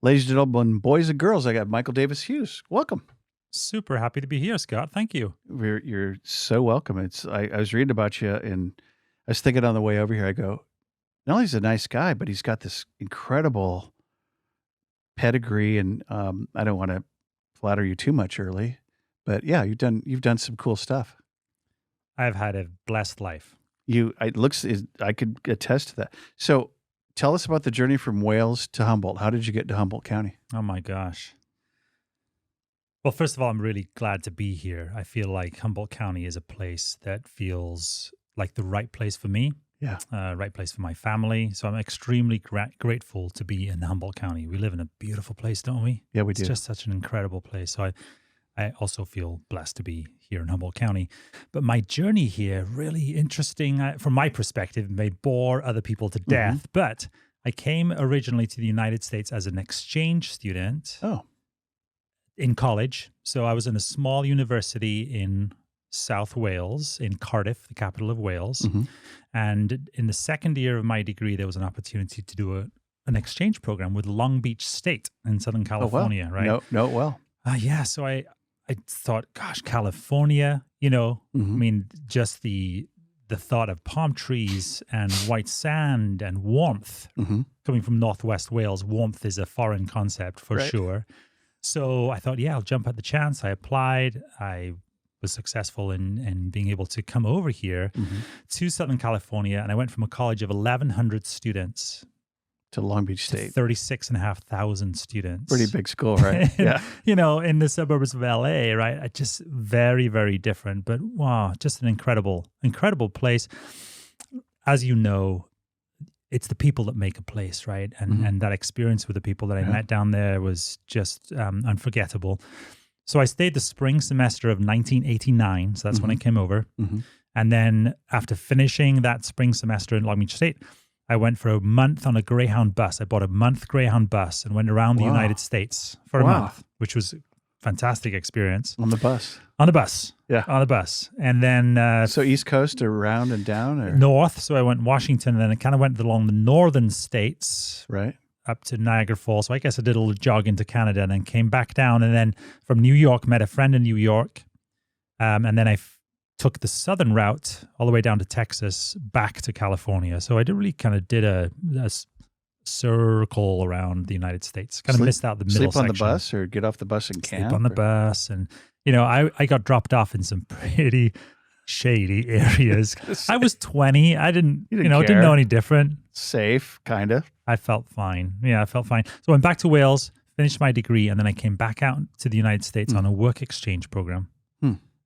Ladies and gentlemen, boys and girls, I got Michael Davis Hughes. Welcome. Super happy to be here, Scott. Thank you. You're so welcome. I was reading about you, and I was thinking on the way over here, I go, not only is he a nice guy, but he's got this incredible pedigree, and I don't want to flatter you too much early, but yeah, you've done some cool stuff. I've had a blessed life. I could attest to that. So tell us about the journey from Wales to Humboldt. How did you get to Humboldt County? Oh my gosh. Well, first of all, I'm really glad to be here. I feel like Humboldt County is a place that feels like the right place for me. Yeah. Right place for my family. So I'm extremely grateful to be in Humboldt County. We live in a beautiful place, don't we? Yeah, we do. It's just such an incredible place. So I also feel blessed to be here in Humboldt County. But my journey here, really interesting from my perspective, may bore other people to death. But I came originally to the United States as an exchange student in college. So I was in a small university in South Wales, in Cardiff, the capital of Wales. And in the second year of my degree, there was an opportunity to do an exchange program with Long Beach State in Southern California, right? Know it well. Yeah. So I thought, gosh, California, I mean, just the thought of palm trees and white sand and warmth coming from Northwest Wales. Warmth is a foreign concept for sure. So I thought, I'll jump at the chance. I applied. I was successful in being able to come over here to Southern California. And I went from a college of 1,100 students to Long Beach State. 36,500 students. Pretty big school, right? Yeah. In the suburbs of LA, right? Just very, very different. But wow, just an incredible, incredible place. As you know, it's the people that make a place, right? And that experience with the people that I met down there was just unforgettable. So I stayed the spring semester of 1989. So that's when I came over. And then after finishing that spring semester in Long Beach State, I went for a month on a Greyhound bus. I bought a month Greyhound bus and went around the United States for a month, which was a fantastic experience. On the bus? On the bus. Yeah. On the bus. And then... so East Coast around and down? Or? North. So I went Washington, and then I kind of went along the northern states. Right. Up to Niagara Falls. So I guess I did a little jog into Canada and then came back down. And then from New York, met a friend in New York. And then I took the southern route all the way down to Texas, back to California. So I did a circle around the United States. Kind of missed out the middle section. Sleep on the bus or get off the bus and camp? Sleep on the bus. And, I got dropped off in some pretty shady areas. I was 20. I didn't know any different. Safe, kind of. I felt fine. Yeah, I felt fine. So I went back to Wales, finished my degree, and then I came back out to the United States on a work exchange program.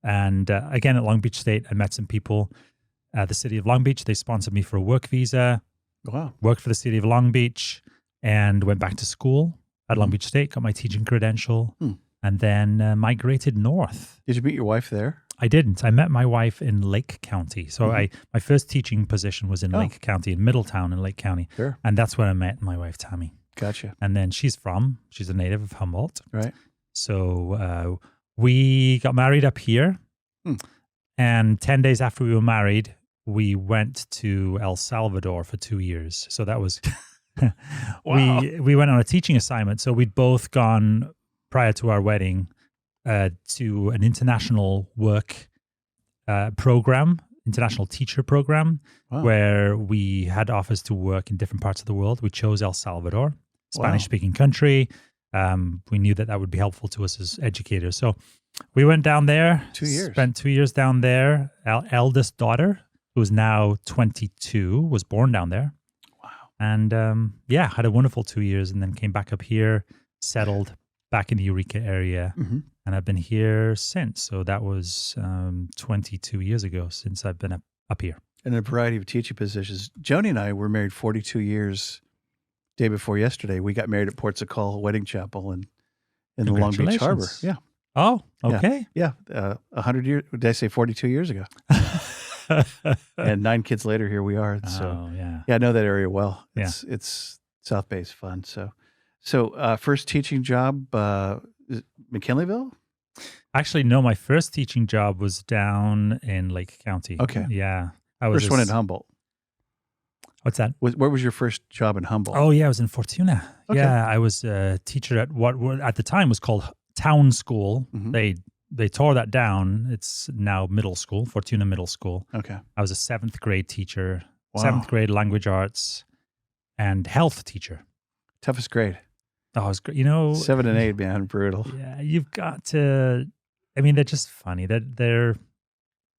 And again, at Long Beach State, I met some people at the city of Long Beach. They sponsored me for a work visa. Wow. Worked for the city of Long Beach and went back to school at Long Beach State, got my teaching credential, and then migrated north. Did you meet your wife there? I didn't. I met my wife in Lake County. So my first teaching position was in Lake County, in Middletown in Lake County. Sure. And that's when I met my wife, Tammy. Gotcha. And then she's a native of Humboldt. Right. So we got married up here. And 10 days after we were married, we went to El Salvador for 2 years. So that was, wow. we went on a teaching assignment. So we'd both gone prior to our wedding to an international work program, international teacher program, where we had offers to work in different parts of the world. We chose El Salvador, Spanish-speaking country. We knew that would be helpful to us as educators. So we went down there. 2 years. Spent 2 years down there. Our eldest daughter, who is now 22, was born down there. Wow. And had a wonderful 2 years, and then came back up here, settled back in the Eureka area. And I've been here since. So that was 22 years ago since I've been up here. In a variety of teaching positions. Joni and I were married 42 years. Day before yesterday, we got married at Port Sacal Wedding Chapel in the Long Beach Harbor. Yeah. Oh, okay. Yeah. 100 years, did I say 42 years ago? And 9 kids later, here we are. So, I know that area well. It's South Bay is fun. So first teaching job, McKinleyville? Actually, no, my first teaching job was down in Lake County. Okay. Yeah. First one in Humboldt. What's that? Where was your first job in Humboldt? Oh yeah, I was in Fortuna. Okay. Yeah, I was a teacher at what at the time was called Town School. Mhm. They tore that down. It's now middle school, Fortuna Middle School. Okay. I was a 7th grade teacher, Wow. 7th grade language arts and health teacher. Toughest grade. Oh, it was great. You know, 7 and 8, man, brutal. yeah, you've got to. I mean, they're just funny. They're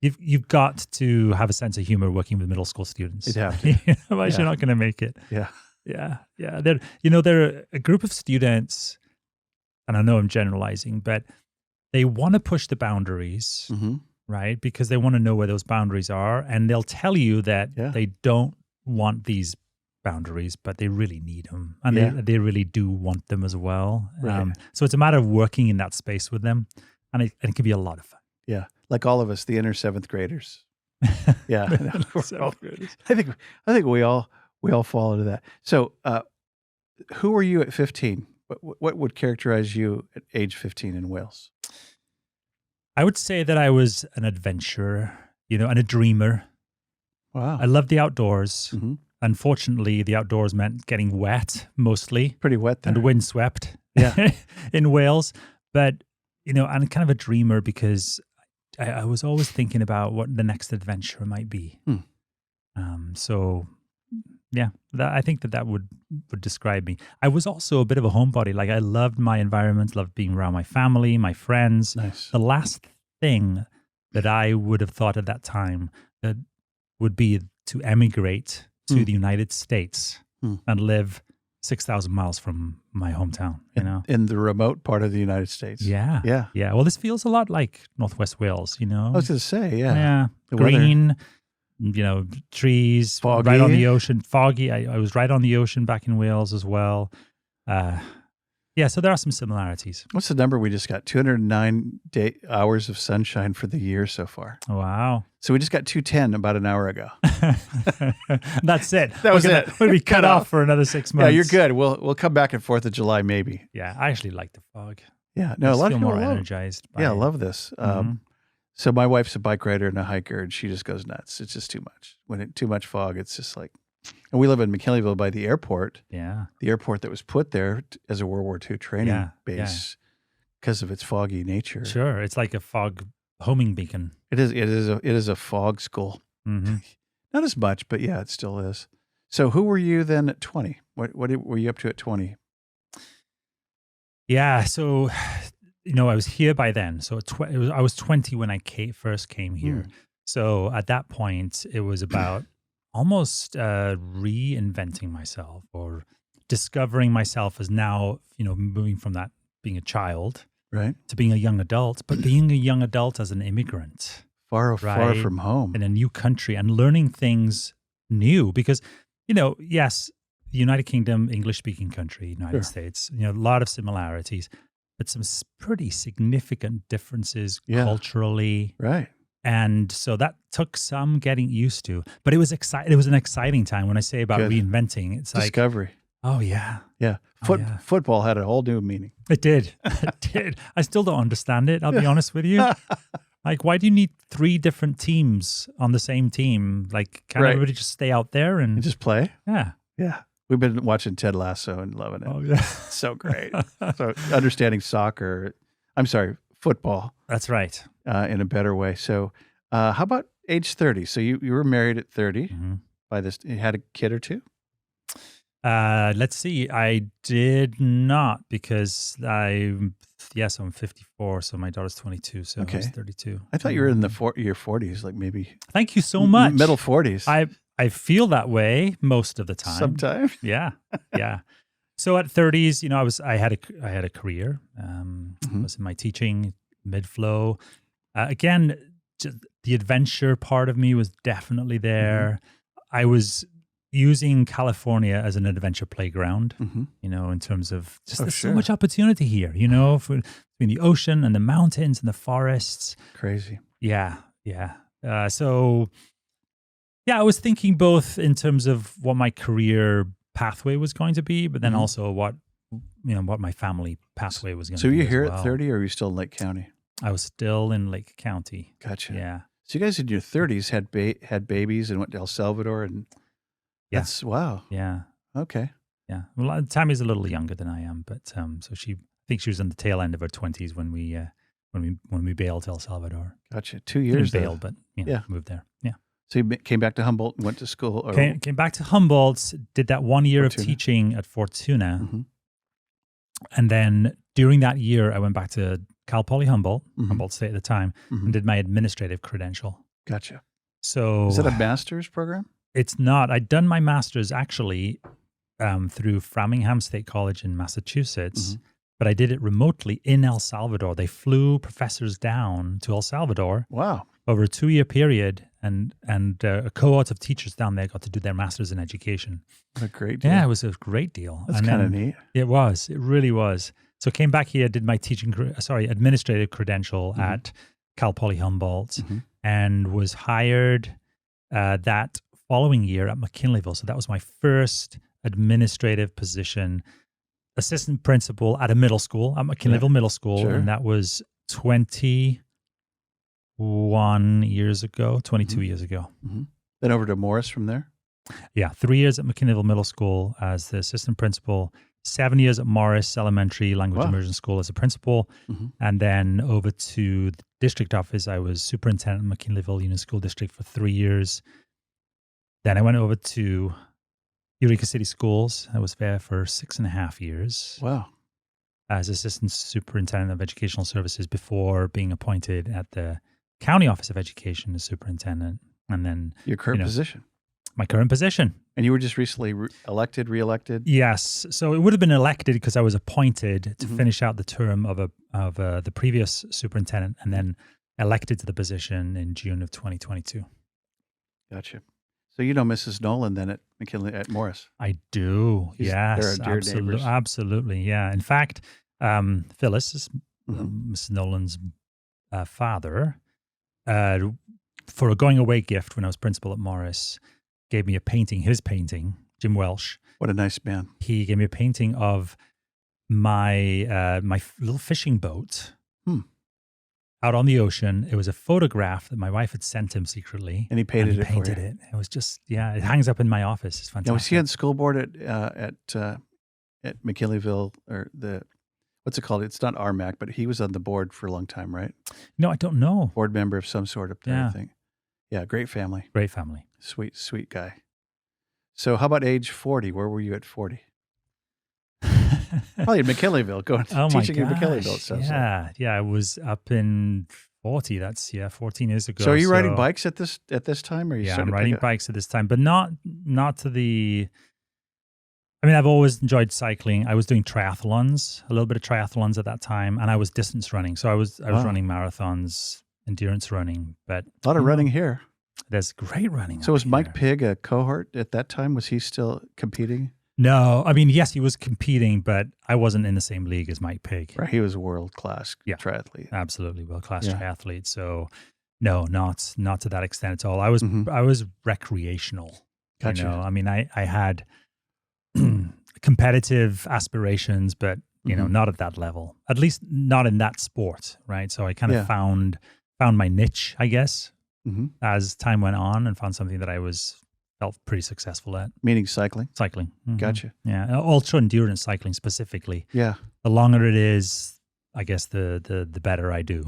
you've got to have a sense of humor working with middle school students. You'd have to. Otherwise, you're not going to make it. Yeah. Yeah. They're a group of students, and I know I'm generalizing, but they want to push the boundaries, Mm-hmm. right? Because they want to know where those boundaries are, and they'll tell you that they don't want these boundaries, but they really need them, and they really do want them as well. Right. So it's a matter of working in that space with them, and it can be a lot of fun. Yeah. Like all of us, the inner 7th graders. Yeah. I think we all fall into that. So, who were you at 15? What would characterize you at age 15 in Wales? I would say that I was an adventurer, and a dreamer. Wow. I loved the outdoors. Mm-hmm. Unfortunately, the outdoors meant getting wet mostly. Pretty wet there. And windswept in Wales. But, I'm kind of a dreamer because I was always thinking about what the next adventure might be. So, yeah, I think that would describe me. I was also a bit of a homebody. Like I loved my environment, loved being around my family, my friends. Nice. The last thing that I would have thought at that time that would be to emigrate to the United States and live 6,000 miles from my hometown, In the remote part of the United States. Yeah. Yeah. Yeah. Well, this feels a lot like Northwest Wales, I was going to say, yeah. Yeah. The Green, trees, foggy. Right on the ocean, foggy. I was right on the ocean back in Wales as well. Yeah, so there are some similarities. What's the number we just got? 209 hours of sunshine for the year so far. Wow. So we just got 210 about an hour ago. That's it. That was it. We'll be cut off for another 6 months. Yeah, you're good. We'll come back at 4th of July maybe. Yeah, I actually like the fog. Yeah, no, a lot of people more love. energized. Yeah, I love this. So my wife's a bike rider and a hiker, and she just goes nuts. It's just too much. Too much fog, it's just like. And we live in McKinleyville by the airport. Yeah. The airport that was put there as a World War II training base because of its foggy nature. Sure. It's like a fog homing beacon. It is a fog school. Mm-hmm. Not as much, but yeah, it still is. So who were you then at 20? What were you up to at 20? Yeah. So, I was here by then. So I was 20 when I first came here. So at that point, it was about almost reinventing myself or discovering myself as now, moving from that being a child to being a young adult, but being a young adult as an immigrant. Far from home. In a new country and learning things new because, yes, the United Kingdom, English-speaking country, United States, a lot of similarities, but some pretty significant differences culturally. Right. And so that took some getting used to, but it was exciting. It was an exciting time. When I say about reinventing, it's discovery. Like, oh yeah. Yeah. Football had a whole new meaning. It did. It did. I still don't understand it. I'll be honest with you. Like, why do you need 3 different teams on the same team? Like, can't everybody just stay out there and just play? Yeah. Yeah. We've been watching Ted Lasso and loving it. Oh, yeah. So great. So understanding football. That's right. In a better way. So how about age 30? So you were married at 30 by this. You had a kid or two? Let's see. I did not because I'm 54. So my daughter's 22. So I was 32. I thought you were in your 40s, like maybe. Thank you so much. Middle 40s. I feel that way most of the time. Sometimes. Yeah. Yeah. So at 30s, I had a career. I was in my teaching, mid-flow. Again, just the adventure part of me was definitely there. I was using California as an adventure playground, in terms of just there's so much opportunity here, between the ocean and the mountains and the forests. Crazy. Yeah. Yeah. I was thinking both in terms of what my career pathway was going to be, but then also what my family pathway was going to be. So you're here at 30 or are you still in Lake County? I was still in Lake County. Gotcha. Yeah. So you guys in your 30s had babies and went to El Salvador and Yeah. That's wow. Yeah. Okay. Yeah. Well, Tammy's a little younger than I am, but so I think she was on the tail end of her 20s when we bailed to El Salvador. Gotcha. 2 Didn't years though. bail, but Yeah. moved there. Yeah. So you came back to Humboldt and went to school or Came back to Humboldt, did that 1 year of Fortuna. teaching at Fortuna. Mhm. And then during that year, I went back to Cal Poly Humboldt, Mhm. Humboldt State at the time, Mhm. and did my administrative credential. Gotcha. So Is that a master's program? it's not. I'd done my master's actually through Framingham State College in Massachusetts, but I did it remotely in El Salvador. They flew professors down to El Salvador Wow. over a 2-year period, and a cohort of teachers down there got to do their master's in education. What a great deal. Yeah, it was a great deal. That's And kind of then- neat. It was. It really was. So came back here, did my administrative credential at Cal Poly Humboldt, and was hired that following year at McKinleyville. So that was my first administrative position, assistant principal at a middle school, at McKinleyville Middle School. Sure. And that was 21 years ago, 22 years ago. Then over to Morris from there? Yeah, 3 years at McKinleyville Middle School as the assistant principal, 7 years at Morris Elementary Language Immersion School as a principal, and then over to the district office. I was superintendent at McKinleyville Union School District for 3 years. Then I went over to Eureka City Schools. I was there for 6.5 years. Wow. As assistant superintendent of educational services before being appointed at the county office of education as superintendent. And then Your current position. my current position. And you were just recently re-elected? Yes. So it would have been elected because I was appointed to finish out the term of the previous superintendent, and then elected to the position in June of 2022. Gotcha. So you know Mrs. Nolan then at Morris? I do. Yes. They're dear neighbors. Absolutely. Yeah. In fact, Phyllis is Mrs. Nolan's father. For a going away gift when I was principal at Morris, gave me a painting, his painting, Jim Welsh. What a nice man. He gave me a painting of my my little fishing boat out on the ocean. It was a photograph that my wife had sent him secretly. And he painted it for you. it. It was just, it hangs up in my office. It's fantastic. Now, was he on school board at McKinleyville or what's it called? It's not RMAC, but he was on the board for a long time, right? No, I don't know. Board member of some sort up there, Yeah. I think. Yeah, great family. Great family. Sweet, sweet guy. So how about age 40? Where were you at 40? Probably in McKinleyville, teaching at McKinleyville. It sounds like. Yeah. I was up in 40. That's 14 years ago. So are you riding bikes at this time? Or are you I'm riding bikes at this time, but not to the. I mean, I've always enjoyed cycling. I was doing triathlons, a little bit of triathlons at that time, and I was distance running. So I was running marathons, endurance running, but a lot of running here. There's great running. So was Mike Pigg a cohort at that time? Was he still competing? No, I mean, yes, he was competing, but I wasn't in the same league as Mike Pigg. Right, he was a world-class triathlete. Absolutely world-class triathlete. So no, not to that extent at all. I was recreational. Gotcha. You know? I mean, I had competitive aspirations, but you know, not at that level. At least not in that sport, right? So I kind of found my niche, I guess, as time went on, and found something that I felt pretty successful at. Meaning cycling? Cycling. Gotcha. Yeah, ultra endurance cycling specifically. Yeah. The longer it is, I guess the better I do.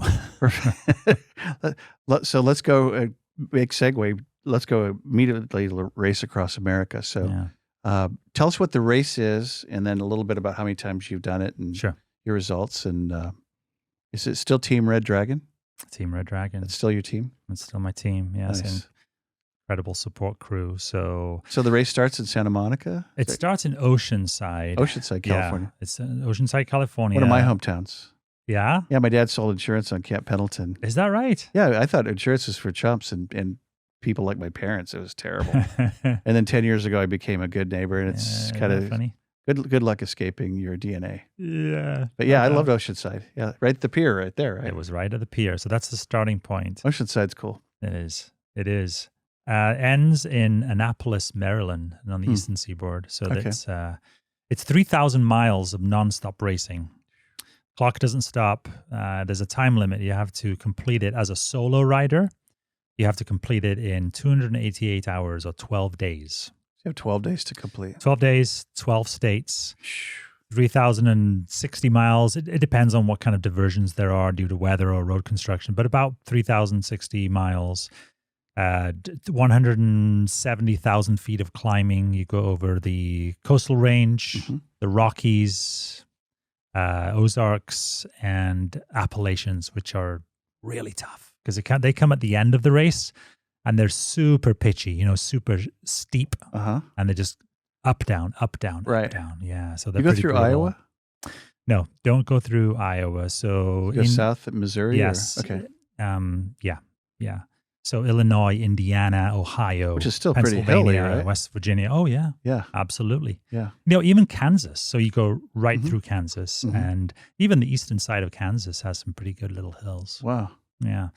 So let's go, big segue. Let's go immediately race across America. So tell us what the race is, and then a little bit about how many times you've done it and your results. And is it still Team Red Dragon? Team Red Dragon. It's still your team? It's still my team, yes. Nice. Incredible support crew. So the race starts in Santa Monica? It starts in Oceanside. Oceanside, California. Yeah, it's in Oceanside, California. One of my hometowns. Yeah? Yeah, my dad sold insurance on Camp Pendleton. Is that right? Yeah, I thought insurance was for chumps and people like my parents. It was terrible. And then 10 years ago, I became a good neighbor, and it's kind of funny. Good luck escaping your DNA. Yeah. But yeah, I loved Oceanside. Yeah, right at the pier right there, right? It was right at the pier. So that's the starting point. Oceanside's cool. It is. It is. Ends in Annapolis, Maryland, and on the eastern seaboard. So it's 3,000 miles of nonstop racing. Clock doesn't stop. There's a time limit. You have to complete it as a solo rider. You have to complete it in 288 hours or 12 days. You have 12 days to complete. 12 days, 12 states, 3,060 miles. It depends on what kind of diversions there are due to weather or road construction, but about 3,060 miles. 170,000 feet of climbing. You go over the coastal range, the Rockies, Ozarks, and Appalachians, which are really tough because they come at the end of the race and they're super pitchy, super steep, and they just up, down, up, down, right. up, down. Yeah, so they're you go through brutal. Iowa? No, don't go through Iowa. So you go south at Missouri? Yes. Okay. Yeah. So Illinois, Indiana, Ohio, which is still pretty hilly, right? West Virginia. Oh yeah. Yeah. Absolutely. Yeah. Even Kansas. So you go right through Kansas, and even the eastern side of Kansas has some pretty good little hills. Wow. Yeah.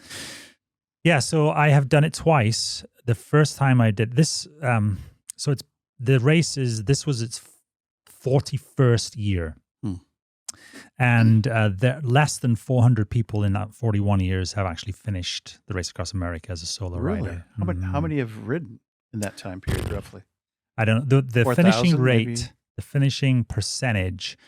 Yeah. So I have done it twice. The first time I did this, so this was its 41st year. And less than 400 people in that 41 years have actually finished the Race Across America as a solo rider. How many have ridden in that time period, roughly? I don't know. The 4, finishing rate, maybe? the finishing percentage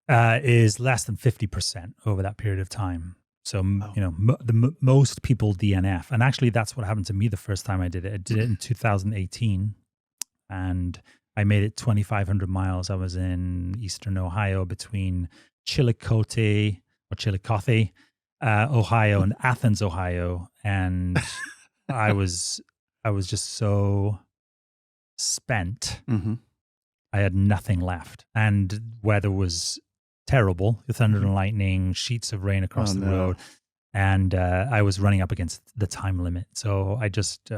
is less than 50% over that period of time. So, most people DNF. And actually, that's what happened to me the first time I did it. I did it in 2018. And I made it 2,500 miles. I was in eastern Ohio between Chillicothe, Ohio, and Athens, Ohio, and I was just so spent. I had nothing left, and weather was terrible. The thunder and lightning, sheets of rain across the road, and I was running up against the time limit. So I just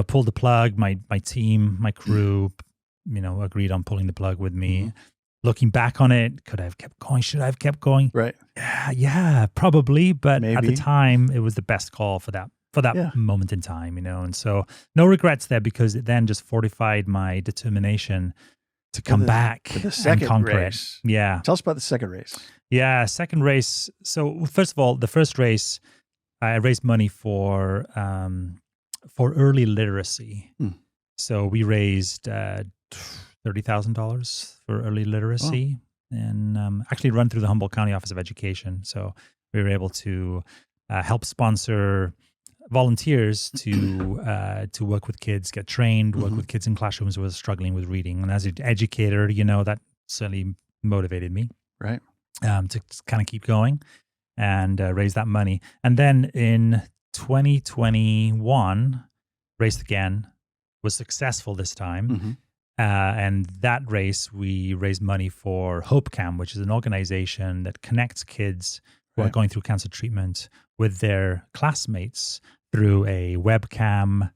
pulled the plug. My team, my crew, agreed on pulling the plug with me. Looking back on it, could I have kept going? Should I have kept going? Right. Yeah, probably. But maybe. At the time, it was the best call for that moment in time, And so no regrets there, because it then just fortified my determination to come back and conquer race. It. Yeah. Tell us about the second race. Yeah, second race. So first of all, the first race, I raised money for early literacy. So we raised $30,000 for early literacy, and actually run through the Humboldt County Office of Education. So we were able to help sponsor volunteers to work with kids, get trained, work with kids in classrooms who were struggling with reading. And as an educator, that certainly motivated me, right, to kind of keep going and raise that money. And then in 2021, raced again, was successful this time. And that race, we raised money for HopeCam, which is an organization that connects kids who are going through cancer treatment with their classmates through a webcam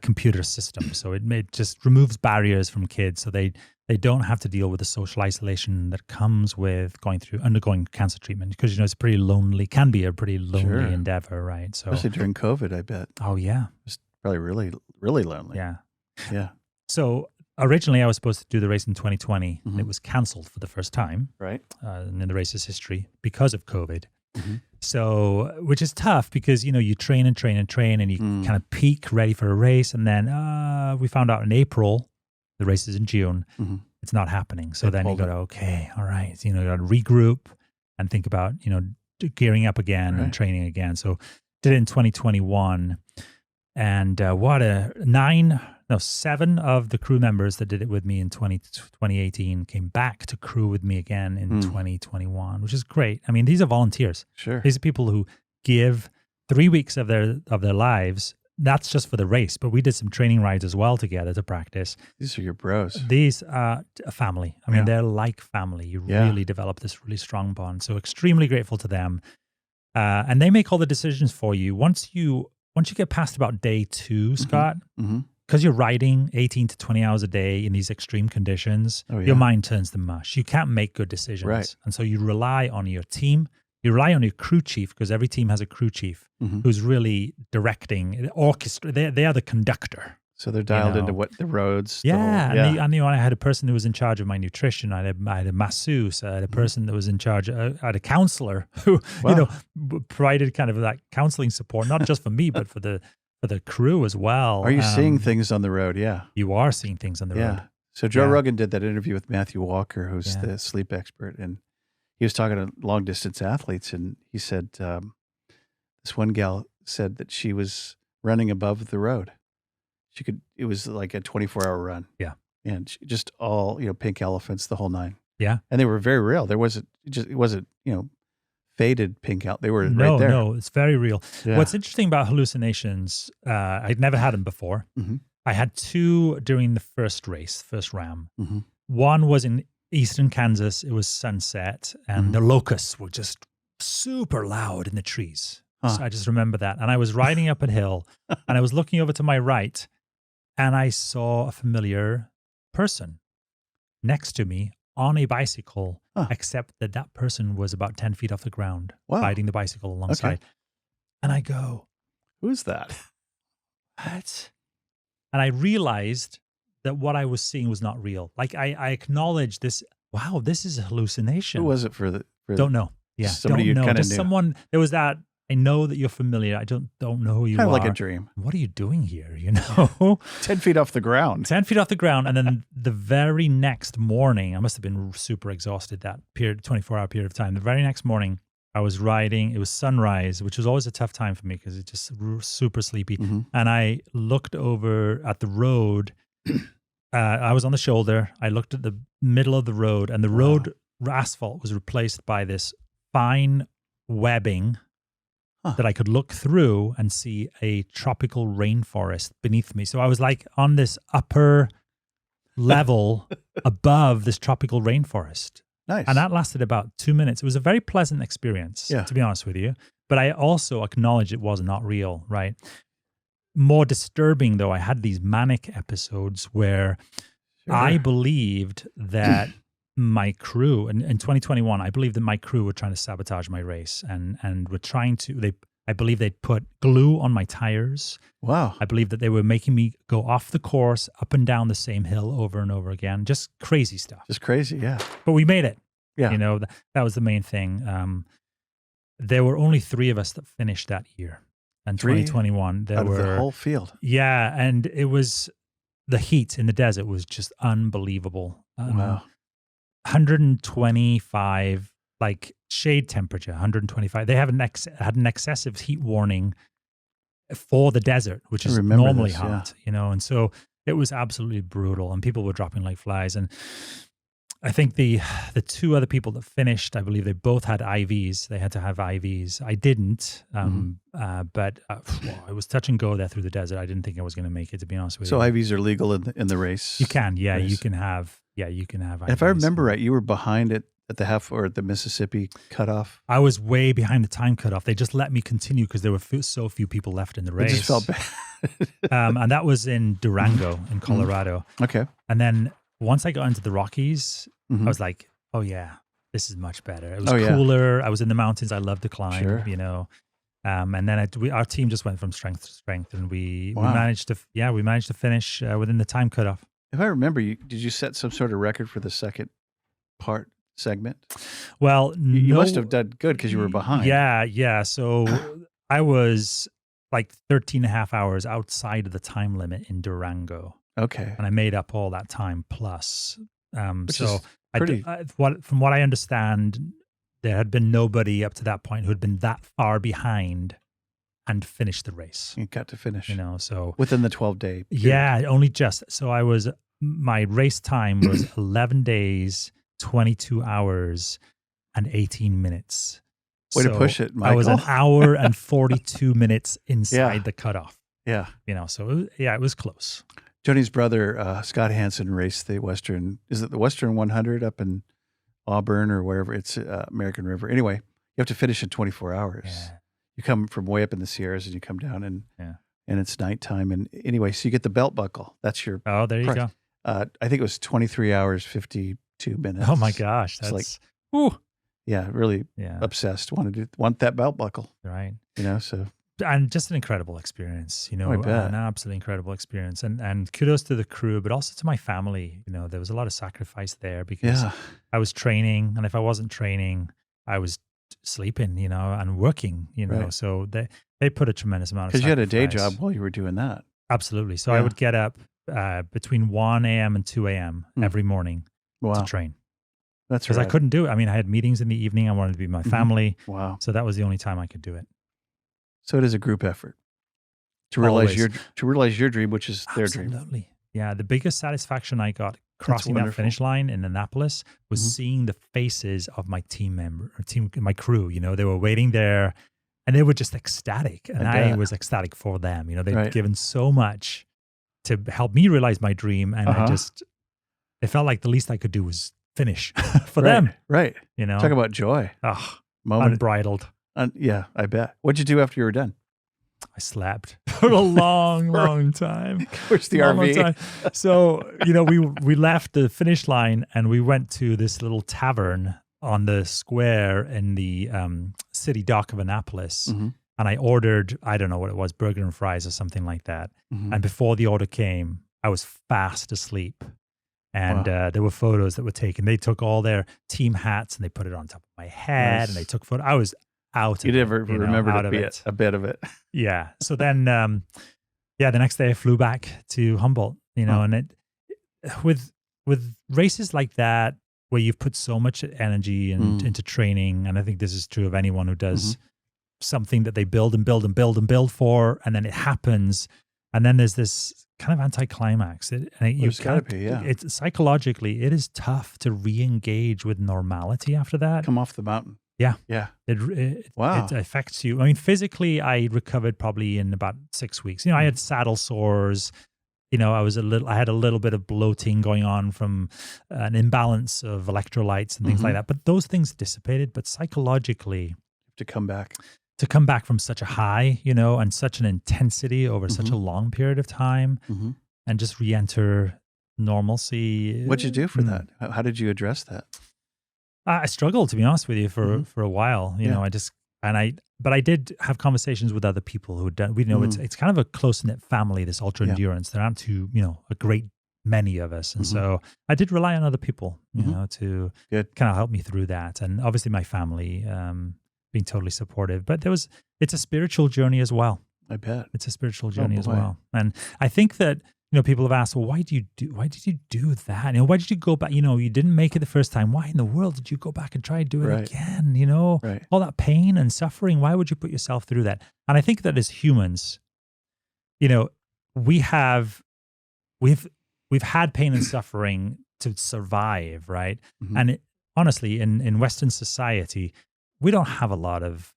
computer system. So it just removes barriers from kids, so they don't have to deal with the social isolation that comes with undergoing cancer treatment, because it's can be a pretty lonely endeavor, right? So especially during COVID, I bet. Oh yeah, it's probably really, really lonely. Yeah. So originally I was supposed to do the race in 2020. It was canceled for the first time, right, in the race's history because of COVID. So, which is tough because, you train and train and train, and you kind of peak ready for a race. And then we found out in April, the race is in June, it's not happening. So then you go, okay, all right. So, you got to regroup and think about, gearing up again and training again. So did it in 2021. And 7 of the crew members that did it with me in 2018 came back to crew with me again in 2021, which is great. I mean, these are volunteers. Sure. These are people who give 3 weeks of their lives. That's just for the race, but we did some training rides as well together to practice. These are your bros. These are a family. I mean, they're like family. You really develop this really strong bond. So extremely grateful to them. And they make all the decisions for you. Once you get past about day 2, Scott, because you're riding 18 to 20 hours a day in these extreme conditions, your mind turns to mush. You can't make good decisions. Right. And so you rely on your team. You rely on your crew chief, because every team has a crew chief who's really directing, orchestra. They are the conductor. So they're dialed into what the roads. And I had a person who was in charge of my nutrition. I had a masseuse. I had a person that was in charge. I had a counselor who, provided kind of that counseling support, not just for me, but for the for the crew as well. Are you seeing things on the road? Yeah. You are seeing things on the road. Yeah. So Joe Yeah. Rogan did that interview with Matthew Walker, who's Yeah. the sleep expert, and he was talking to long distance athletes, and he said this one gal said that she was running above the road. It was like a 24-hour run. Yeah. And just all, pink elephants, the whole nine. Yeah. And they were very real. It wasn't, faded pink out. They were right there. No, it's very real. Yeah. What's interesting about hallucinations, I'd never had them before. Mm-hmm. I had two during the first ram. Mm-hmm. One was in eastern Kansas. It was sunset, and the locusts were just super loud in the trees. Huh. So I just remember that. And I was riding up a hill, and I was looking over to my right, and I saw a familiar person next to me on a bicycle, except that person was about 10 feet off the ground, riding the bicycle alongside. Okay. And I go, who's that? What? And I realized that what I was seeing was not real. Like I acknowledged this. Wow, this is a hallucination. Who was it for? Don't know. Yeah, somebody you kind of knew. Someone. There was that. I know that you're familiar. I don't know who you are. Kind of like a dream. What are you doing here? 10 feet off the ground. 10 feet off the ground, and then the very next morning, I must have been super exhausted that period, 24-hour period of time. The very next morning, I was riding. It was sunrise, which was always a tough time for me because it's just super sleepy. Mm-hmm. And I looked over at the road. I was on the shoulder. I looked at the middle of the road, and the road asphalt was replaced by this fine webbing that I could look through and see a tropical rainforest beneath me. So I was like on this upper level above this tropical rainforest. Nice. And that lasted about 2 minutes. It was a very pleasant experience, to be honest with you. But I also acknowledged it was not real, right? More disturbing, though, I had these manic episodes where I believed that my crew, in 2021, I believe that my crew were trying to sabotage my race and were trying to, I believe they'd put glue on my tires. Wow. I believe that they were making me go off the course, up and down the same hill over and over again. Just crazy stuff. Just crazy, yeah. But we made it. Yeah. That was the main thing. There were only 3 of us that finished that year. And 2021, there were the whole field. Yeah, and it was, the heat in the desert was just unbelievable. Wow. 125, like shade temperature, 125. They had an excessive heat warning for the desert, which is normally hot, and so it was absolutely brutal, and people were dropping like flies. And I think the 2 other people that finished, I believe they both had IVs. They had to have IVs. I didn't, but it was touch and go there through the desert. I didn't think I was going to make it, to be honest with you. So IVs are legal in the race? You can, yeah. Race. You can have IVs. If I remember right, you were behind it at the half or at the Mississippi cutoff. I was way behind the time cutoff. They just let me continue because there were so few people left in the race. It just felt bad. And that was in Durango, in Colorado. Okay. And then once I got into the Rockies, I was like, oh yeah, this is much better. It was cooler. I was in the mountains. I loved to climb, and then our team just went from strength to strength, and we managed to finish within the time cutoff. If I remember, did you set some sort of record for the second segment? Well, you must have done good because you were behind. Yeah. So I was like 13 and a half hours outside of the time limit in Durango. Okay. And I made up all that time plus. Which is pretty... from what I understand, there had been nobody up to that point who had been that far behind and finished the race. You got to finish. So within the 12-day period. Yeah, only just. So my race time was 11 days, 22 hours, and 18 minutes. Way to push it, Michael. I was an hour and 42 minutes inside the cutoff. Yeah. So it was close. Joni's brother, Scott Hansen, raced the Western 100 up in Auburn or wherever. It's American River. Anyway, you have to finish in 24 hours. Yeah. You come from way up in the Sierras and you come down and it's nighttime. And anyway, so you get the belt buckle. That's your there you go. I think it was 23 hours, 52 minutes. Oh my gosh. That's like, whew. Yeah, really obsessed. Want that belt buckle. Right. So. And just an incredible experience, I bet. An absolutely incredible experience. And kudos to the crew, but also to my family. There was a lot of sacrifice there because I was training. And if I wasn't training, I was sleeping, and working, Right. So They put a tremendous amount of Because you had a day sacrifice. job while you were doing that. Absolutely. So I Yeah. would get up between 1 a.m. and 2 a.m. every morning to Wow. train. That's Because I right. couldn't do it. I mean, I had meetings in the evening. I wanted to be with my family. Wow. So that was the only time I could do it. So it is a group effort to realize Always. your dream, which is their dream. Absolutely. Yeah. The biggest satisfaction I got crossing that wonderful. finish line in Annapolis was seeing the faces of my my crew. You know, they were waiting there and they were just ecstatic. And I was ecstatic for them. You know, they'd given so much to help me realize my dream. And it felt like the least I could do was finish for them. Right. You know, talk about joy. Unbridled. Yeah, I bet. What'd you do after you were done? I slept for a long time. Where's the RV? So, you know, we left the finish line and we went to this little tavern on the square in the city dock of Annapolis. And I ordered, I don't know what it was, burger and fries or something like that. And before the order came, I was fast asleep. And there were photos that were taken. They took all their team hats and they put it on top of my head and they took photos. I was out. You never remembered a bit of it. Yeah. So then, the next day I flew back to Humboldt, you know, and with races like that, where you've put so much energy into training, and I think this is true of anyone who does something that they build and build and build and build for, and then it happens, and then there's this kind of anticlimax. It's psychologically, it is tough to re-engage with normality after that. Come off the mountain. Yeah. Yeah. It affects you. I mean, physically, I recovered probably in about 6 weeks. You know, I had saddle sores. You know, I had a little bit of bloating going on from an imbalance of electrolytes and things like that. But those things dissipated. But psychologically, to come back from such a high, you know, and such an intensity over such a long period of time, and just re-enter normalcy. What'd you do for that? How did you address that? I struggled, to be honest with you, for a while. You know, but I did have conversations with other people who had done. We know it's kind of a close knit family. This ultra endurance. There aren't a great many of us, and so I did rely on other people, you know, to kind of help me through that. And obviously, my family being totally supportive. But it's a spiritual journey as well. I bet it's a spiritual journey as well. And I think that, you know, people have asked, well, why did you do that? You know, why did you go back? You know, you didn't make it the first time. Why in the world did you go back and try to do it again? You know, all that pain and suffering. Why would you put yourself through that? And I think that as humans, you know, we've had pain and suffering to survive, right? And honestly, in Western society, we don't have a lot of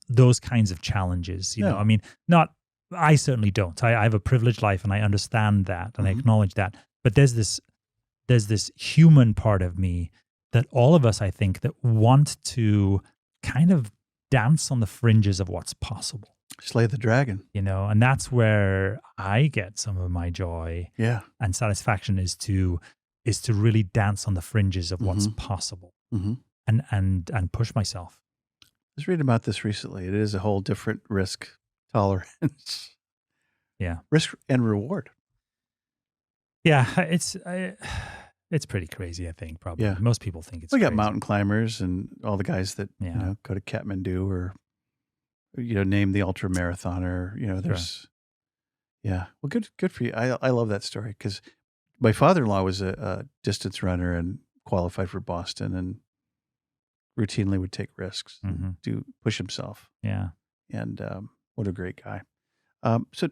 those kinds of challenges. You know, I mean, I certainly don't. I have a privileged life and I understand that and I acknowledge that. But there's this human part of me that all of us, I think, that want to kind of dance on the fringes of what's possible. Slay the dragon. You know, and that's where I get some of my joy and satisfaction is to really dance on the fringes of what's possible and push myself. I was reading about this recently. It is a whole different risk tolerance. Risk and reward. Yeah, it's pretty crazy, I think, probably. Yeah. Most people think it's We got crazy. mountain climbers and all the guys that you know, go to Kathmandu or, you know, name the ultra marathoner. You know, there's well, good for you. I love that story because my father-in-law was a distance runner and qualified for Boston and routinely would take risks to push himself. Yeah. And what a great guy. So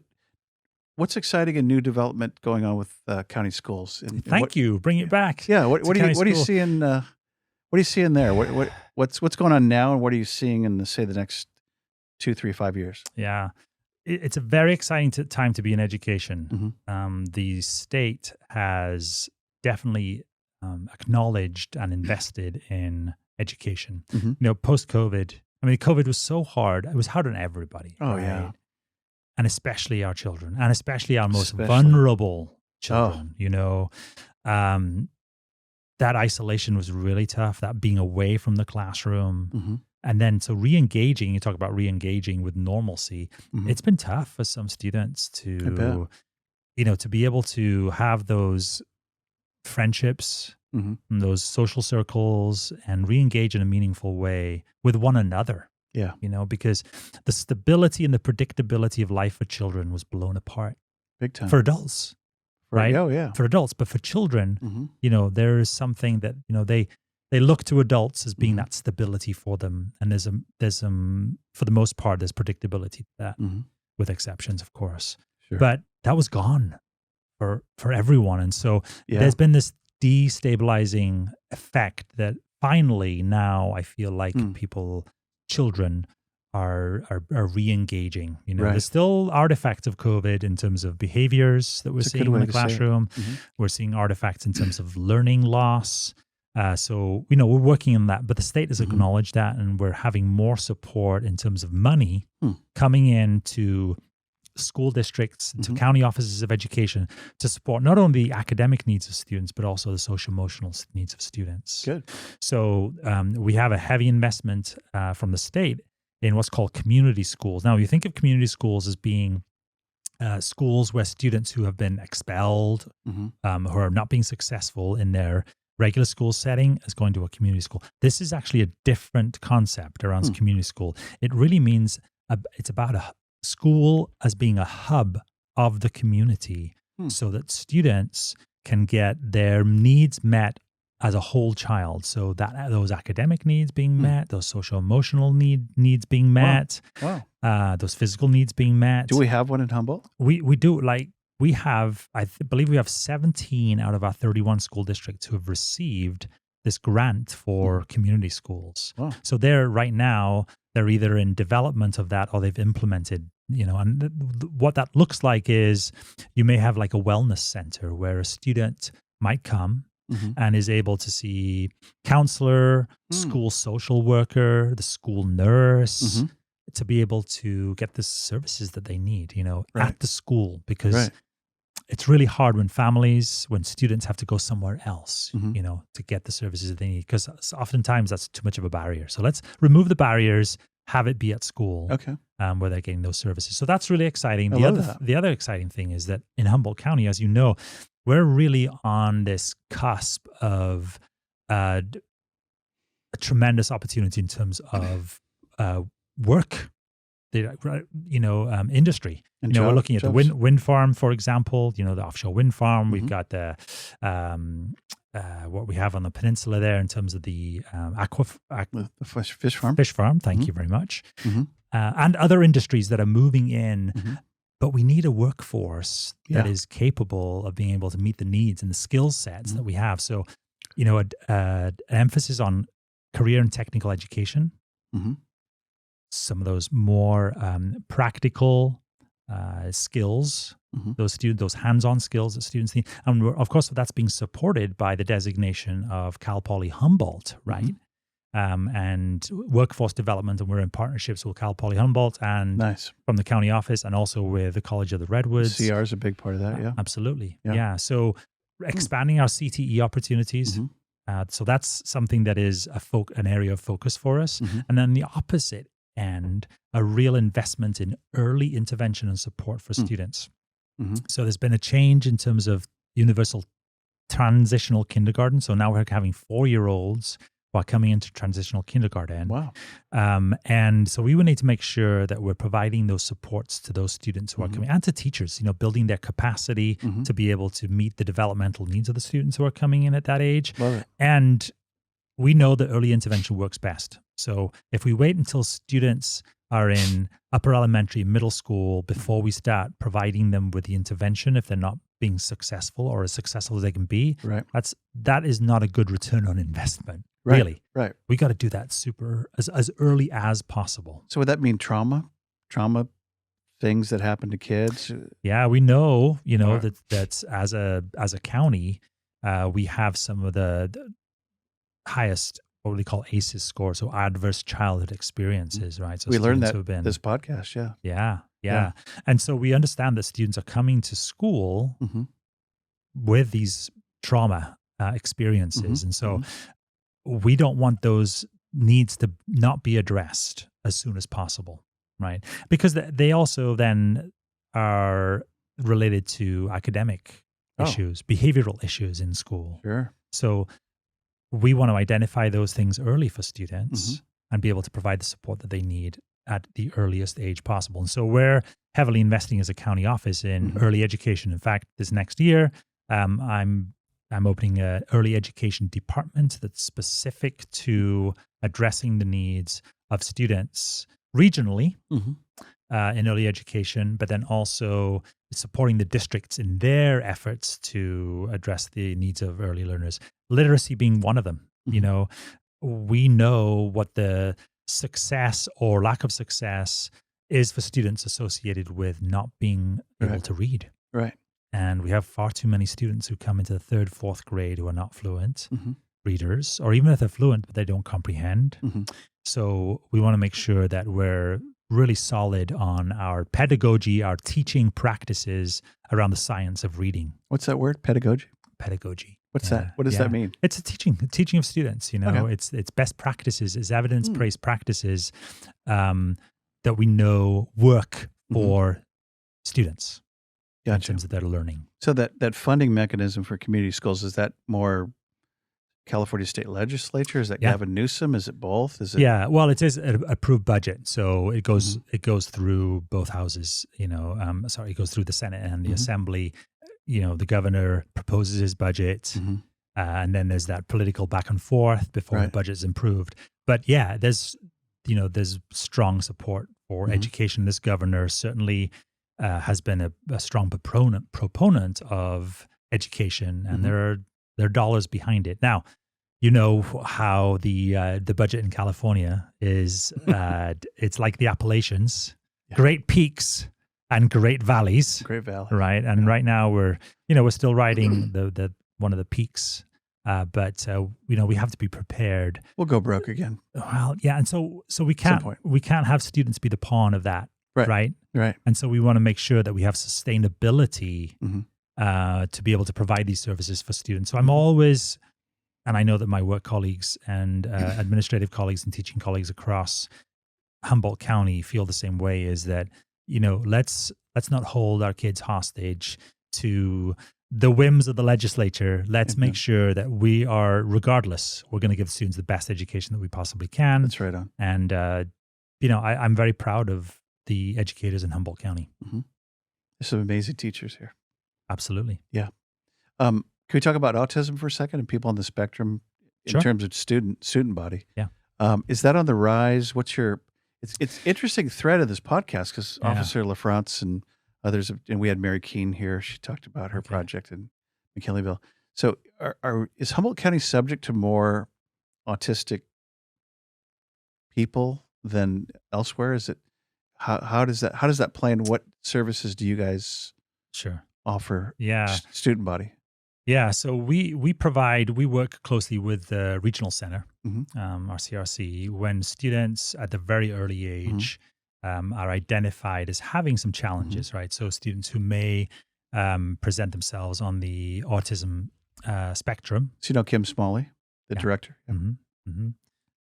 what's exciting and new development going on with county schools? Thank you. Bring it back. Yeah. What are you seeing? What are you seeing there? What's going on now, and what are you seeing in the next 2, 3, 5 years? Yeah, it's a very exciting time to be in education. The state has definitely acknowledged and invested in education. You know, post-COVID, I mean, COVID was so hard. It was hard on everybody. Oh, right? yeah. And especially our children, and especially our most vulnerable children, you know. That isolation was really tough, that being away from the classroom. And then so re-engaging, you talk about re-engaging with normalcy. It's been tough for some students to, you know, to be able to have those friendships, those social circles and re-engage in a meaningful way with one another. Yeah. Because the stability and the predictability of life for children was blown apart Big time. for adults, right? Oh, yeah. For adults, but for children, Mm-hmm. there is something that, they look to adults as being Mm-hmm. that stability for them. And there's for the most part, there's predictability to that, Mm-hmm. with exceptions, of course. Sure. But that was gone for everyone. And so Yeah. there's been this destabilizing effect that finally now I feel like children are re-engaging. Right. There's still artifacts of COVID in terms of behaviors that we're That's a good seeing in way the to say it. classroom. Mhm. We're seeing artifacts in terms of learning loss. So, we're working on that, but the state has acknowledged that, and we're having more support in terms of money coming into school districts, to county offices of education, to support not only the academic needs of students, but also the social-emotional needs of students. Good. So we have a heavy investment from the state in what's called community schools. Now, you think of community schools as being schools where students who have been expelled, who are not being successful in their regular school setting, is going to a community school. This is actually a different concept around community school. It really means it's about a school as being a hub of the community, so that students can get their needs met as a whole child. So that those academic needs being met, those social emotional needs being met, Wow. those physical needs being met. Do we have one in Humboldt? We do. We have, believe we have 17 out of our 31 school districts who have received this grant for community schools. Wow. So right now, they're either in development of that or they've implemented, and what that looks like is you may have like a wellness center where a student might come and is able to see counselor, school social worker, the school nurse, to be able to get the services that they need, at the school, because it's really hard when students have to go somewhere else, to get the services that they need, because oftentimes that's too much of a barrier. So let's remove the barriers, have it be at school, where they're getting those services. So that's really exciting. The other exciting thing is that in Humboldt County, as you know, we're really on this cusp of a tremendous opportunity in terms of work, industry. And we're looking at the wind farm, for example. The offshore wind farm. We've got the what we have on the peninsula there in terms of the the fish farm. Fish farm. Thank you very much. And other industries that are moving in. But we need a workforce that is capable of being able to meet the needs and the skill sets that we have. So, an emphasis on career and technical education. Some of those more practical skills, those hands-on skills that students need. And of course, that's being supported by the designation of Cal Poly Humboldt, right? And workforce development, and we're in partnerships with Cal Poly Humboldt and from the county office, and also with the College of the Redwoods. CR is a big part of that, yeah. Absolutely, yeah. So expanding our CTE opportunities. So that's something that is an area of focus for us. And then the opposite end, a real investment in early intervention and support for students. So there's been a change in terms of universal transitional kindergarten. So now we're having 4-year-olds while coming into transitional kindergarten. Wow. And so we would need to make sure that we're providing those supports to those students who are coming, and to teachers, building their capacity to be able to meet the developmental needs of the students who are coming in at that age. Love it. And we know that early intervention works best. So if we wait until students are in upper elementary, middle school, before we start providing them with the intervention, if they're not being successful or as successful as they can be, that is not a good return on investment. Really. Right. We got to do that as early as possible. So would that mean trauma things that happen to kids? Yeah, we know, that as a county, we have some of the highest, what we call ACEs scores, so adverse childhood experiences, right? So we learned that this podcast, Yeah. And so we understand that students are coming to school with these trauma experiences. And so we don't want those needs to not be addressed as soon as possible, right? Because they also then are related to academic issues, behavioral issues in school. Sure. So we want to identify those things early for students and be able to provide the support that they need at the earliest age possible. And so we're heavily investing as a county office in early education. In fact, this next year, I'm opening an early education department that's specific to addressing the needs of students regionally in early education, but then also supporting the districts in their efforts to address the needs of early learners. Literacy being one of them. You know, we know what the success or lack of success is for students associated with not being able to read. Right. And we have far too many students who come into the 3rd, 4th grade who are not fluent readers, or even if they're fluent, but they don't comprehend. So we want to make sure that we're really solid on our pedagogy, our teaching practices around the science of reading. What's that word? Pedagogy? Pedagogy. What's that? What does that mean? It's a teaching of students, you know, it's best practices, it's evidence-based practices that we know work for students in terms of their learning. So that funding mechanism for community schools, is that more California State Legislature? Is that Gavin Newsom? Is it both? Is it? Yeah, well, it is an approved budget, so it goes through both houses. You know, it goes through the Senate and the Assembly. You know, the governor proposes his budget, and then there's that political back and forth before the budget is approved. But yeah, there's strong support for education. This governor certainly has been a strong proponent of education, and there are dollars behind it. Now, you know how the budget in California is. It's like the Appalachians, great peaks and great valleys. Great valley, right? And right now we're still riding the one of the peaks, but we have to be prepared. We'll go broke again. Well, yeah, and so we can't have students be the pawn of that, right? And so we want to make sure that we have sustainability to be able to provide these services for students. So I'm always, and I know that my work colleagues and administrative colleagues and teaching colleagues across Humboldt County feel the same way, is that, let's not hold our kids hostage to the whims of the legislature. Let's make sure that we are, regardless, we're going to give students the best education that we possibly can. That's right on. And, I'm very proud of the educators in Humboldt County. There's some amazing teachers here. Absolutely. Yeah. Can we talk about autism for a second and people on the spectrum in terms of student body? Yeah. Is that on the rise? What's your? It's interesting thread of this podcast because Officer LaFrance and others, and we had Mary Keene here. She talked about her project in McKinleyville. So, is Humboldt County subject to more autistic people than elsewhere? Is it how does that play, and what services do you guys offer? Student body. Yeah, so we work closely with the regional center, our CRC, when students at the very early age are identified as having some challenges, right? So students who may present themselves on the autism spectrum. So you know Kim Smalley, the director?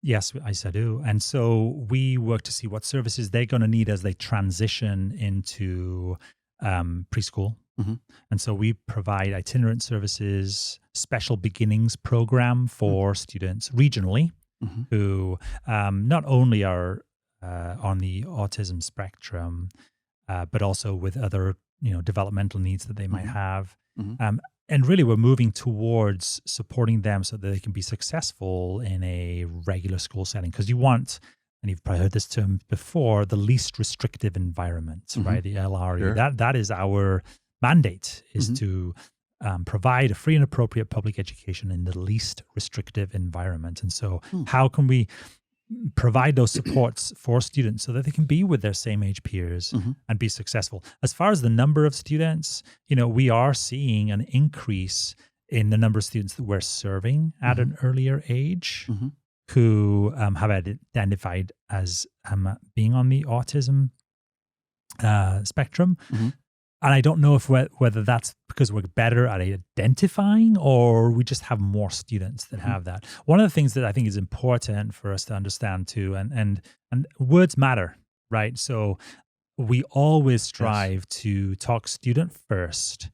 Yes, I do. And so we work to see what services they're going to need as they transition into preschool. And so we provide itinerant services, special beginnings program for students regionally who not only are on the autism spectrum, but also with other developmental needs that they might have. And really, we're moving towards supporting them so that they can be successful in a regular school setting. Because you want, and you've probably heard this term before, the least restrictive environment, right? The LRE. That is our mandate, is to provide a free and appropriate public education in the least restrictive environment. And so how can we provide those supports for students so that they can be with their same age peers and be successful? As far as the number of students, we are seeing an increase in the number of students that we're serving at an earlier age who have identified as being on the autism spectrum. And I don't know whether that's because we're better at identifying or we just have more students that have that. One of the things that I think is important for us to understand too, and words matter, right? So we always strive to talk student first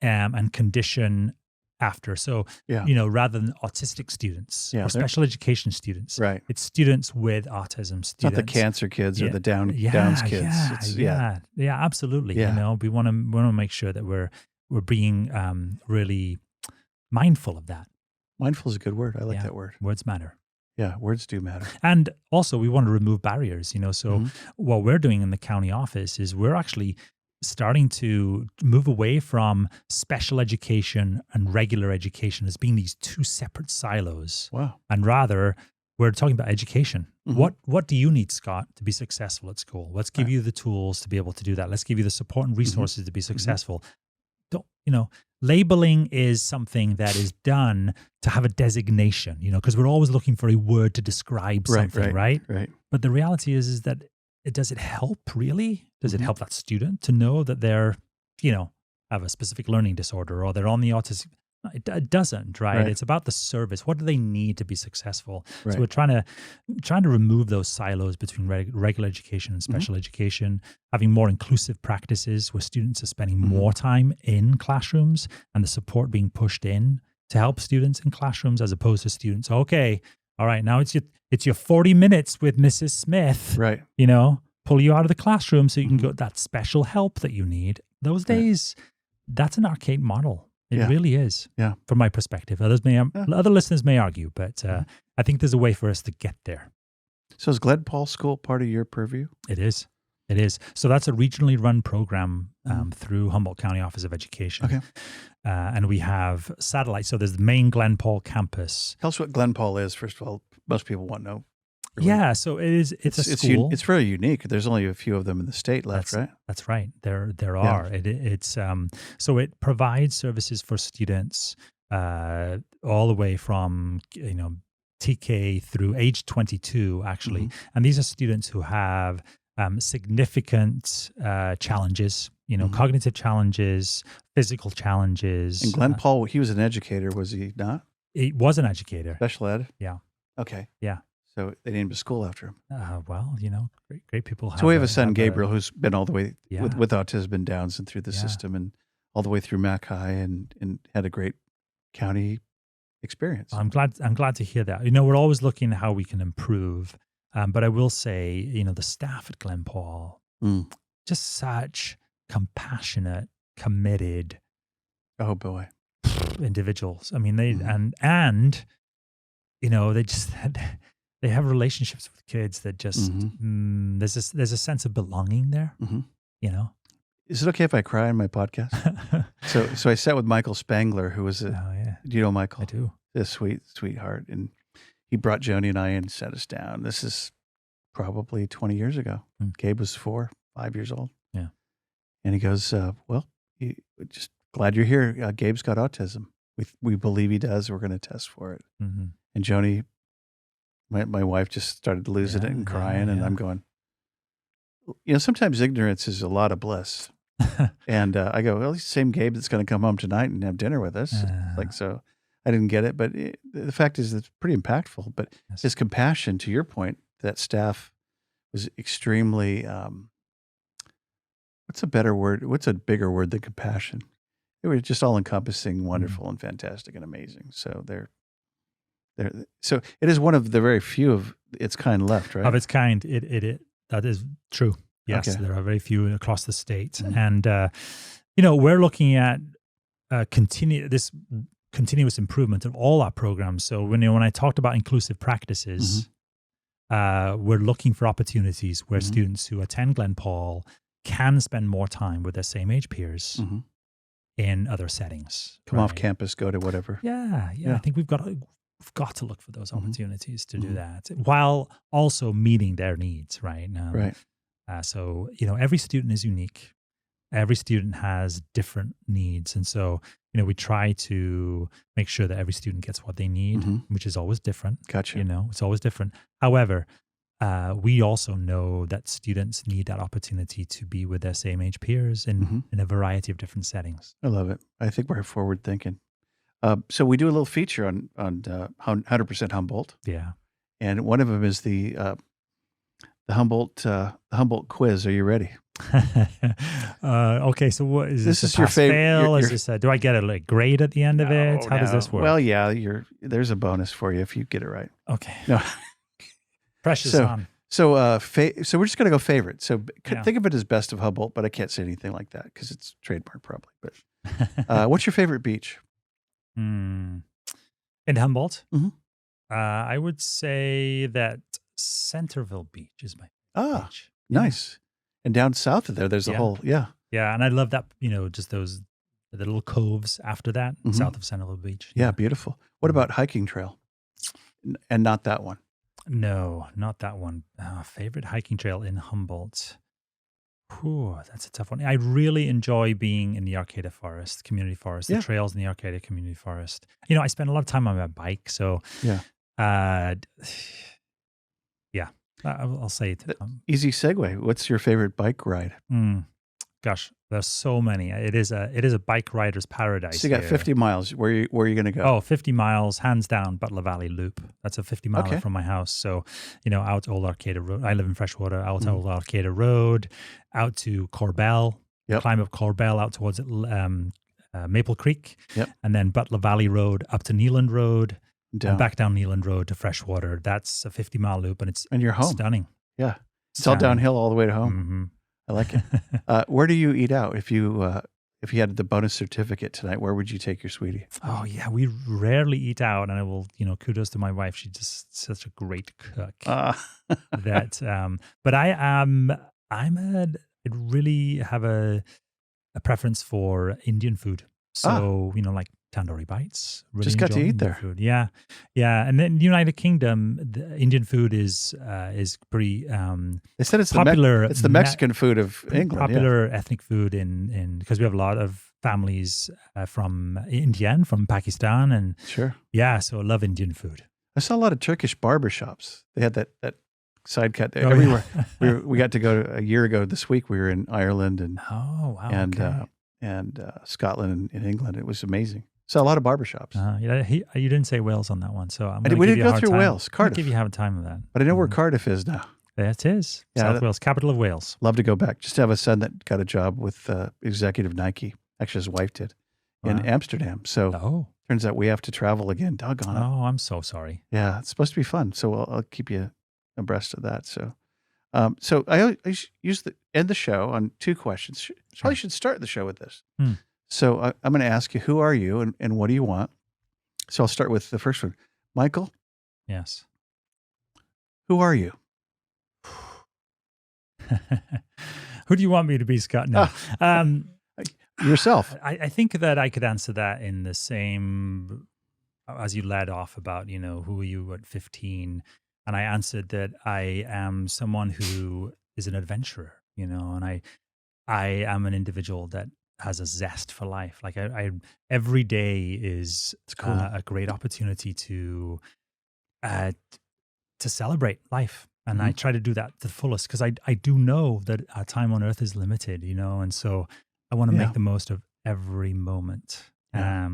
and condition after. So, Yeah. rather than autistic students Yeah, or special education students, right. it's students with autism. It's not the Students, cancer kids or the Downs kids. yeah, It's absolutely. Yeah. We want to make sure that we're being really mindful of that. Mindful is a good word. I like Yeah. that word. Words matter. Yeah, words do matter. And also, we want to remove barriers, So, Mhm. what we're doing in the county office is we're actually starting to move away from special education and regular education as being these two separate silos. Wow. And rather, we're talking about education. Mhm. What do you need, Scott, to be successful at school? Let's give Right. you the tools to be able to do that. Let's give you the support and resources to be successful. Don't, labeling is something that is done to have a designation, because we're always looking for a word to describe something, right? Right. But the reality is that does it help really? Does it Mhm. help that student to know that they're, have a specific learning disorder or they're on the autism? It doesn't, right? Right. It's about the service. What do they need to be successful? Right. So we're trying to remove those silos between regular education and special education, having more inclusive practices where students are spending more time in classrooms and the support being pushed in to help students in classrooms as opposed to students. Okay, all right, now it's your 40 minutes with Mrs. Smith. Right. Pull you out of the classroom so you can go that special help that you need. Those days, that's an archaic model. It really is. Yeah. From my perspective. Other listeners may argue, but I think there's a way for us to get there. So is Glen Paul School part of your purview? It is. So that's a regionally run program through Humboldt County Office of Education. Okay. And we have satellites. So there's the main Glen Paul campus. Tell us what Glen Paul is, first of all. Most people want to know. Really. Yeah, so it's a school. It's very unique. There's only a few of them in the state left, right? That's right. There are. It's so it provides services for students all the way from TK through age 22 actually, and these are students who have significant challenges. Cognitive challenges, physical challenges. And Glen Paul, he was an educator, was he not? He was an educator. Special ed. Yeah. Okay. Yeah. So they named a school after him. Well, great people. So we have a son, Gabriel, who's been all the way Yeah. with autism and Downs and through the system and all the way through Mac High and had a great county experience. I'm glad to hear that. We're always looking at how we can improve. But I will say, the staff at Glen Paul, just such compassionate, committed. Oh boy. Individuals. I mean, they and they just they have relationships with kids that just there's a sense of belonging there. Is it okay if I cry on my podcast? so I sat with Michael Spangler, who was do you know Michael? I do. A sweetheart, and he brought Joni and I and sat us down. This is probably 20 years ago. Gabe was 4, 5 years old. Yeah, and he goes, "Well, just glad you're here. Gabe's got autism. We believe he does. We're going to test for it." And Joni, my wife, just started losing it and crying, and I'm going, sometimes ignorance is a lot of bliss. And I go, well, he's the same Gabe that's going to come home tonight and have dinner with us. So I didn't get it, but the fact is it's pretty impactful. But his compassion, to your point, that staff was extremely, what's a better word? What's a bigger word than compassion? They were just all encompassing, wonderful and fantastic and amazing. So so it is one of the very few of its kind left, right? Of its kind, it that is true. Yes, there are very few across the state, and we're looking at continuous improvement of all our programs. So when I talked about inclusive practices, we're looking for opportunities where students who attend Glen Paul can spend more time with their same age peers in other settings. Come off campus, go to whatever. Yeah. I think we've got to look for those opportunities to do that while also meeting their needs, right? Right. So, every student is unique. Every student has different needs. And so, we try to make sure that every student gets what they need, which is always different. Gotcha. It's always different. However, we also know that students need that opportunity to be with their same age peers in a variety of different settings. I love it. I think we're forward thinking. So we do a little feature on 100% Humboldt. Yeah. And one of them is the Humboldt quiz. Are you ready? Okay, so what is This this a is your pass favorite. fail? Is this a, do I get a like grade at the end of it? How does this work? Well, yeah, there's a bonus for you if you get it right. Okay, No. pressure's So, on. so we're just gonna go favorite. So Yeah. think of it as best of Humboldt, but I can't say anything like that because it's trademark probably. But what's your favorite beach? Hmm. In Humboldt, Mhm. I would say that Centerville Beach is my Ah, beach. Yeah, nice. And down south of there's a yeah, whole yeah. yeah, and I love that. Just those the little coves after that, Mhm. south of Centerville Beach. Yeah, Yeah. beautiful. What Mhm. about hiking trail? And not that one. No, not that one. Favorite hiking trail in Humboldt. Whew, that's a tough one. I really enjoy being in the Arcata Forest, community forest, the Yeah, trails in the Arcata community forest. I spend a lot of time on my bike, so yeah. uh, yeah, I'll say it. Easy segue. What's your favorite bike ride? Mm, gosh, there's so many. It is a bike rider's So paradise you got here. 50 miles. Where are you going to go? Oh, 50 miles, hands down, Butler Valley Loop. That's a 50 miler Okay. from my house. So, out Old Arcata Road. I live in Freshwater, out Mhm. Old Arcata Road, out to Corbell, Yep. climb up Corbell out towards Maple Creek, Yep. and then Butler Valley Road up to Neeland Road, and Down. back down Neeland Road to Freshwater. That's a 50-mile loop, and it's And you're home. stunning. Yeah. It's all Stunning. downhill all the way to home. Hmm. I like it. Where do you eat out? If you had the bonus certificate tonight, where would you take your sweetie? Oh yeah, we rarely eat out, and I will, kudos to my wife. She's just such a great cook. Uh, That, but I really have a preference for Indian food. ah, So like tandoori bites. Really just got to enjoy eat Indian there. food. Yeah, yeah. And then United Kingdom, the Indian food is pretty They said it's popular. it's the Mexican food of England. Yeah. Popular ethnic food in because we have a lot of families from India and from Pakistan, and Sure. yeah, so I love Indian food. I saw a lot of Turkish barber shops. They had that side cut Oh, everywhere. yeah. We got to go a year ago this week. We were in Ireland and Oh, wow. and Okay. Scotland and England. It was amazing. Saw a lot of barber shops. Yeah, you didn't say Wales on that one, so I'm We going to give didn't you a go hard through time. Wales, I'm gonna Cardiff, give you a hard time with that. but I know where Mhm. Cardiff is now. That is Yeah, South Wales, capital of Wales. Love to go back. Just have a son that got a job with executive Nike. Actually, his wife did in Wow. Amsterdam. So Oh, turns out we have to travel again. Doggone it. I'm so sorry. Yeah, it's supposed to be fun. So I'll keep you abreast of that. So, I use end the show on two questions. Probably Sure. should start the show with this. Hmm. So I'm going to ask you, who are you and what do you want? So I'll start with the first one. Michael, Yes. who are you? Who do you want me to be, Scott? No. Um, Yourself. I think that I could answer that in the same as you led off about, who are you at 15? And I answered that I am someone who is an adventurer, and I am an individual that has a zest for life. Like I every day is It's cool. a great opportunity uh, to celebrate life. And I try to do that to the fullest because I do know that our time on earth is limited, and so I want to Yeah. make the most of every moment, Yeah.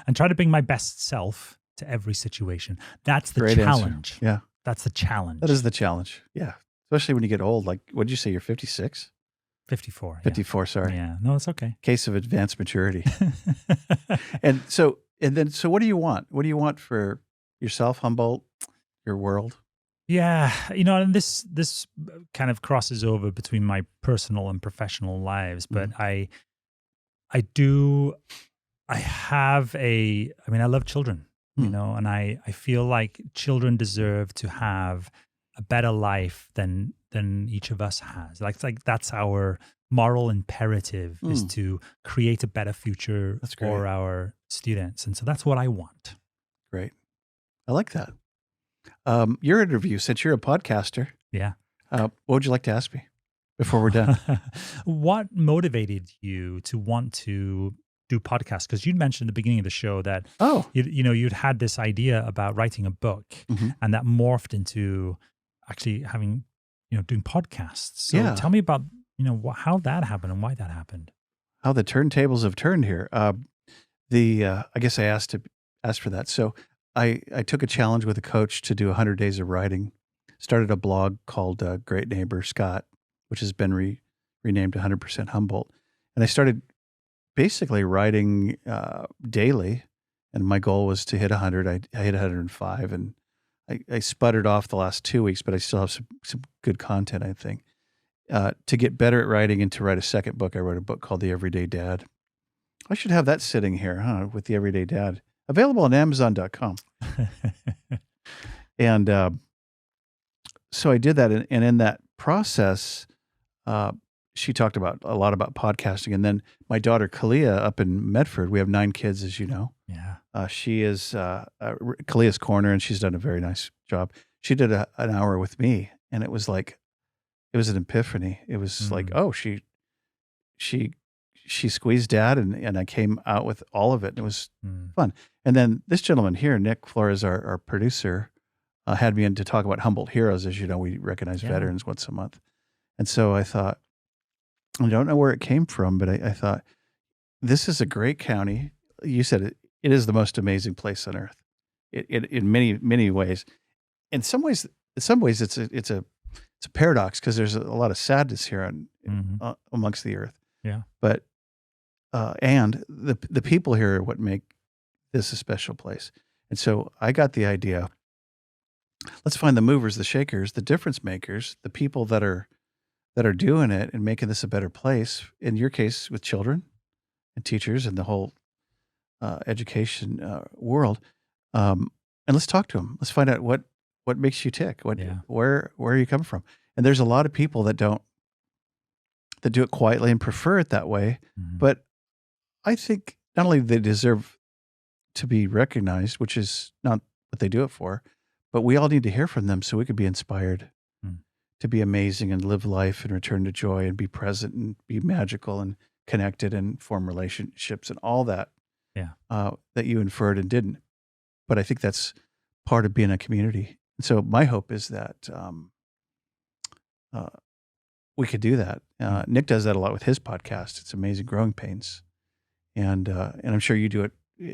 and try to bring my best self to every situation. That's the Great answer. challenge. Yeah. That's the challenge. That is the challenge. Yeah. Especially when you get old. Like, what did you say? You're 56? 54. Yeah. 54, sorry. Yeah. No, it's okay. Case of advanced maturity. And then what do you want? What do you want for yourself, Humboldt, your world? Yeah, and this kind of crosses over between my personal and professional lives, but I have I love children, and I feel like children deserve to have a better life than each of us has. Like that's our moral imperative is to create a better future That's great. for our students, and so that's what I want. Great. I like that. Your interview, since you're a podcaster, Yeah. what would you like to ask me before we're done? What motivated you to want to do podcasts? Because you'd mentioned at the beginning of the show that Oh, you'd had this idea about writing a book, Mhm. and that morphed into actually having doing podcasts. So Yeah. tell me about how that happened and why that happened. how the turntables have turned here. I guess I asked for that. So I took a challenge with a coach to do 100 days of writing. Started a blog called Great Neighbor Scott, which has been renamed 100% Humboldt. And I started basically writing daily, and my goal was to hit 100. I hit 105, and I sputtered off the last 2 weeks, but I still have some good content, I think. To get better at writing and to write a second book, I wrote a book called The Everyday Dad. I should have that sitting here, with The Everyday Dad. Available on Amazon.com. And so I did that, and in that process, she talked a lot about podcasting. And then my daughter, Kalia, up in Medford, we have 9 kids, as you know. Yeah. She is Kalia's Corner, and she's done a very nice job. She did an hour with me, and it was like, it was an epiphany. It was like, oh, she squeezed Dad, and I came out with all of it, and it was fun. And then this gentleman here, Nick Flores, our producer, had me in to talk about Humboldt Heroes. As you know, we recognize veterans once a month. And so I thought, I don't know where it came from, but I thought, this is a great county. You said it is the most amazing place on earth. In many ways. In some ways, it's a paradox, because there's a lot of sadness here amongst the earth. Yeah. But and the people here are what make this a special place. And so I got the idea, let's find the movers, the shakers, the difference makers, the people that are doing it and making this a better place. In your case, with children and teachers and the whole education world. And let's talk to them. Let's find out what makes you tick. Where are you coming from? And there's a lot of people that do it quietly and prefer it that way. But I think not only they deserve to be recognized, which is not what they do it for, but we all need to hear from them so we could be inspired to be amazing and live life and return to joy and be present and be magical and connected and form relationships and all that. That you inferred and didn't. But I think that's part of being a community. And so my hope is that we could do that. Nick does that a lot with his podcast. It's Amazing Growing Pains. And I'm sure you do it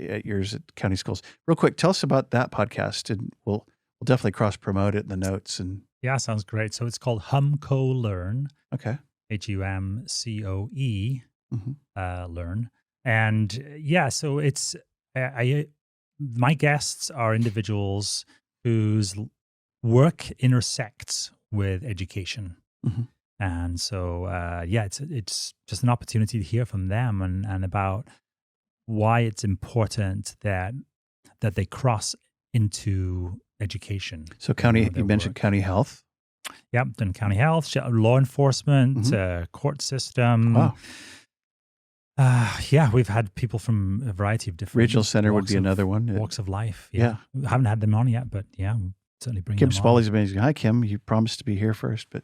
at yours at County Schools. Real quick, tell us about that podcast, and we'll definitely cross promote it in the notes. And yeah, sounds great. So it's called Humco Learn. Okay. HUMCOE Learn. And yeah, so it's my guests are individuals whose work intersects with education. And so it's just an opportunity to hear from them and about why it's important that they cross into education. So county, you mentioned county health. Yep, done county health, law enforcement, court system. Wow. Yeah, we've had people from a variety of different Regional Center would be another one. Walks of life. Yeah. We haven't had them on yet, but yeah, we'll certainly bring Kim them Spaulding's amazing. Hi, Kim. You promised to be here first, but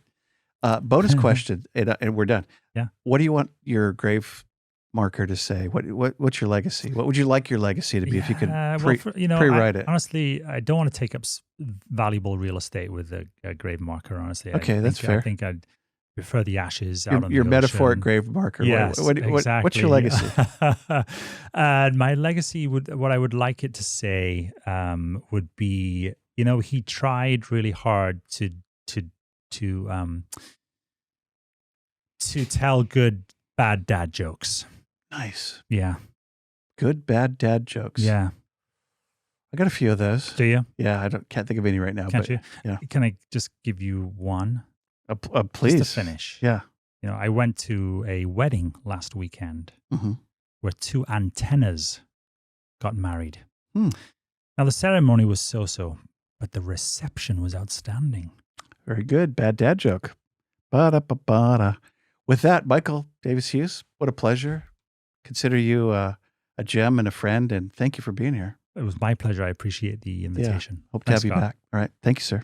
bonus question, and we're done. Yeah. What do you want your grave marker to say? What's your legacy? What would you like your legacy to be if you could pre-write it? Honestly, I don't want to take up valuable real estate with a grave marker, honestly. Okay, that's fair. I think I'd prefer the ashes out on your the metaphoric ocean. grave marker. Yes, exactly. What's your legacy? My legacy what I would like it to say would be, he tried really hard to tell good bad dad jokes. Nice. Yeah. Good bad dad jokes. Yeah. I got a few of those. Do you? Yeah, can't think of any right now. Can't you? Yeah. Can I just give you one? Please. Just to finish. Yeah. I went to a wedding last weekend where 2 antennas got married. Now, the ceremony was so-so, but the reception was outstanding. Very good. Bad dad joke. Ba-da-ba-ba-da. With that, Michael Davis Hughes, what a pleasure. Consider you a gem and a friend, and thank you for being here. It was my pleasure. I appreciate the invitation. Hope to have you back. All right. Thank you, sir.